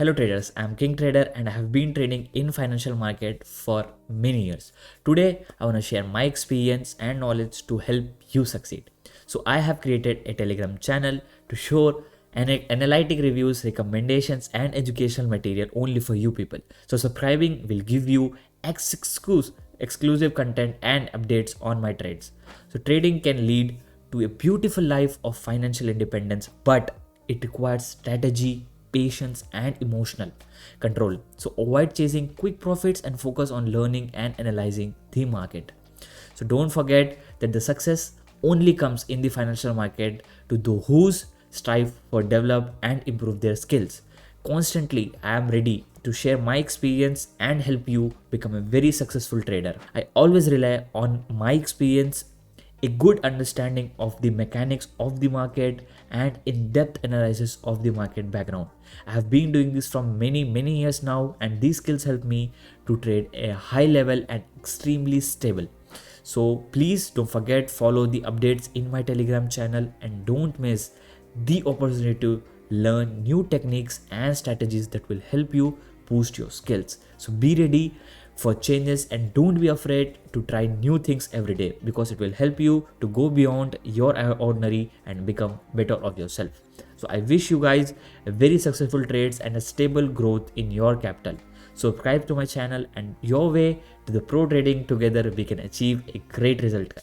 Hello traders, I'm King Trader and I have been trading in financial market for many years. Today, I want to share my experience and knowledge to help you succeed. So I have created a Telegram channel to show analytic reviews, recommendations and educational material only for you people. So subscribing will give you exclusive content and updates on my trades. So trading can lead to a beautiful life of financial independence, but it requires strategy, patience, and emotional control. So avoid chasing quick profits and focus on learning and analyzing the market. So don't forget that the success only comes in the financial market to those who strive for develop and improve their skills. Constantly, I am ready to share my experience and help you become a very successful trader. I always rely on my experience, a good understanding of the mechanics of the market, and in-depth analysis of the market background. I have been doing this from many years now, and these skills help me to trade a high level and extremely stable. So please don't forget follow the updates in my Telegram channel and don't miss the opportunity to learn new techniques and strategies that will help you boost your skills. So be ready for changes and don't be afraid to try new things every day, because it will help you to go beyond your ordinary and become better of yourself. So I wish you guys a very successful trades and a stable growth in your capital. Subscribe to my channel and your way to the pro trading. Together we can achieve a great result.